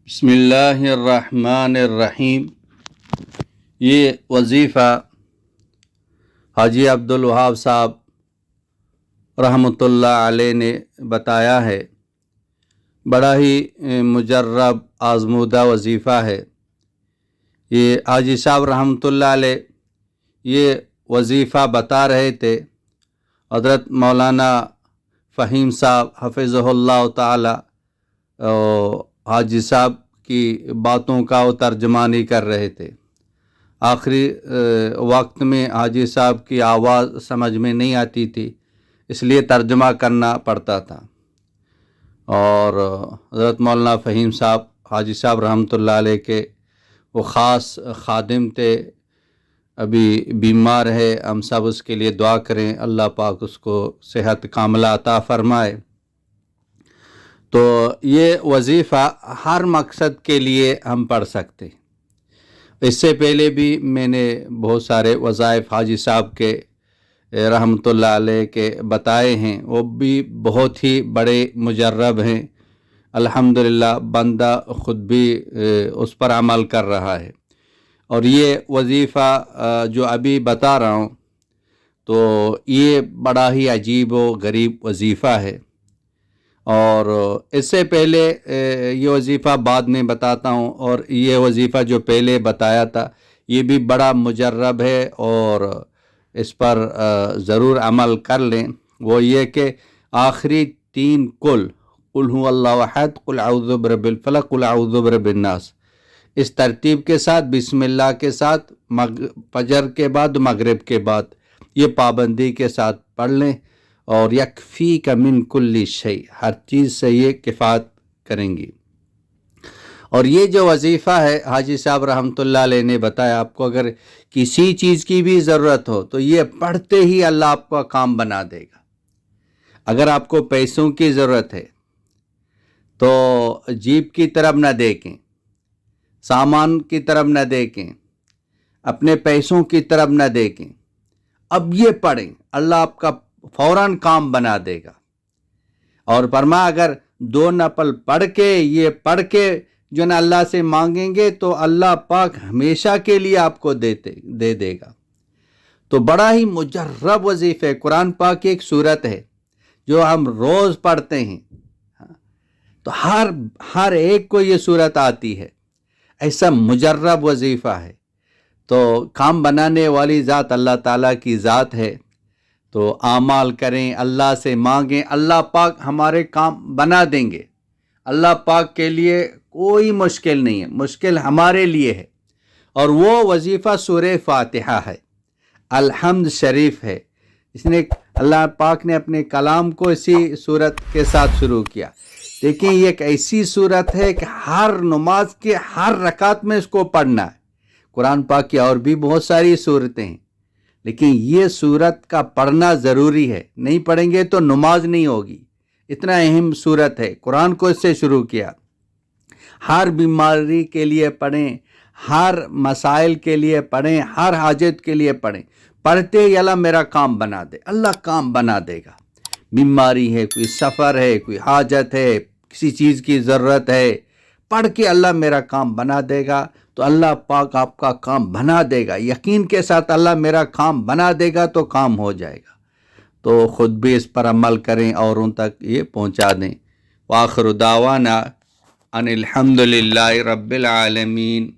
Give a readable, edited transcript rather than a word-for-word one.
بسم اللہ الرحمن الرحیم۔ یہ وظیفہ حاجی عبدالوہاب صاحب رحمۃ اللہ علیہ نے بتایا ہے۔ بڑا ہی مجرب آزمودہ وظیفہ ہے۔ یہ حاجی صاحب رحمۃ اللہ علیہ یہ وظیفہ بتا رہے تھے۔ حضرت مولانا فہیم صاحب حفظہ اللہ تعالی حاجی صاحب کی باتوں کا وہ ترجمانی کر رہے تھے۔ آخری وقت میں حاجی صاحب کی آواز سمجھ میں نہیں آتی تھی، اس لیے ترجمہ کرنا پڑتا تھا۔ اور حضرت مولانا فہیم صاحب حاجی صاحب رحمۃ اللہ علیہ کے وہ خاص خادم تھے، ابھی بیمار ہے۔ ہم سب اس کے لیے دعا کریں، اللہ پاک اس کو صحت کاملہ عطا فرمائے۔ تو یہ وظیفہ ہر مقصد کے لیے ہم پڑھ سکتے ہیں۔ اس سے پہلے بھی میں نے بہت سارے وظائف حاجی صاحب کے رحمۃ اللہ علیہ کے بتائے ہیں، وہ بھی بہت ہی بڑے مجرب ہیں۔ الحمدللہ بندہ خود بھی اس پر عمل کر رہا ہے۔ اور یہ وظیفہ جو ابھی بتا رہا ہوں تو یہ بڑا ہی عجیب و غریب وظیفہ ہے۔ اور اس سے پہلے یہ وظیفہ بعد میں بتاتا ہوں، اور یہ وظیفہ جو پہلے بتایا تھا یہ بھی بڑا مجرب ہے اور اس پر ضرور عمل کر لیں۔ وہ یہ کہ آخری 3 قل هو اللہ احد، قل اعوذ برب الفلق، قل اعوذ برب الناس، اس ترتیب کے ساتھ بسم اللہ کے ساتھ فجر کے بعد مغرب کے بعد یہ پابندی کے ساتھ پڑھ لیں، اور یکفیک من کل شیء، ہر چیز سے یہ کفایت کریں گی۔ اور یہ جو وظیفہ ہے حاجی صاحب رحمۃ اللہ علیہ نے بتایا، آپ کو اگر کسی چیز کی بھی ضرورت ہو تو یہ پڑھتے ہی اللہ آپ کا کام بنا دے گا۔ اگر آپ کو پیسوں کی ضرورت ہے تو جیب کی طرف نہ دیکھیں، سامان کی طرف نہ دیکھیں، اپنے پیسوں کی طرف نہ دیکھیں، اب یہ پڑھیں، اللہ آپ کا فوراً کام بنا دے گا۔ اور فرمایا اگر 2 نفل پڑھ کے جو نا اللہ سے مانگیں گے تو اللہ پاک ہمیشہ کے لیے آپ کو دے دے گا۔ تو بڑا ہی مجرب وظیفہ ہے۔ قرآن پاک کی ایک سورت ہے جو ہم روز پڑھتے ہیں، تو ہر ایک کو یہ سورت آتی ہے۔ ایسا مجرب وظیفہ ہے، تو کام بنانے والی ذات اللہ تعالیٰ کی ذات ہے۔ تو اعمال کریں، اللہ سے مانگیں، اللہ پاک ہمارے کام بنا دیں گے۔ اللہ پاک کے لیے کوئی مشکل نہیں ہے، مشکل ہمارے لیے ہے۔ اور وہ وظیفہ سورہ فاتحہ ہے، الحمد شریف ہے۔ اس نے اللہ پاک نے اپنے کلام کو اسی صورت کے ساتھ شروع کیا۔ دیکھیں یہ ایک ایسی صورت ہے کہ ہر نماز کے ہر رکعت میں اس کو پڑھنا ہے۔ قرآن پاک کی اور بھی بہت ساری صورتیں ہیں، لیکن یہ صورت کا پڑھنا ضروری ہے۔ نہیں پڑھیں گے تو نماز نہیں ہوگی، اتنا اہم صورت ہے۔ قرآن کو اس سے شروع کیا۔ ہر بیماری کے لیے پڑھیں، ہر مسائل کے لیے پڑھیں، ہر حاجت کے لیے پڑھیں۔ پڑھتے ہی اللہ میرا کام بنا دے، اللہ کام بنا دے گا۔ بیماری ہے، کوئی سفر ہے، کوئی حاجت ہے، کسی چیز کی ضرورت ہے، پڑھ کے اللہ میرا کام بنا دے گا۔ تو اللہ پاک آپ کا کام بنا دے گا، یقین کے ساتھ اللہ میرا کام بنا دے گا تو کام ہو جائے گا۔ تو خود بھی اس پر عمل کریں، اوروں تک یہ پہنچا دیں۔ وآخر دعوانا ان الحمد للہ رب العالمین۔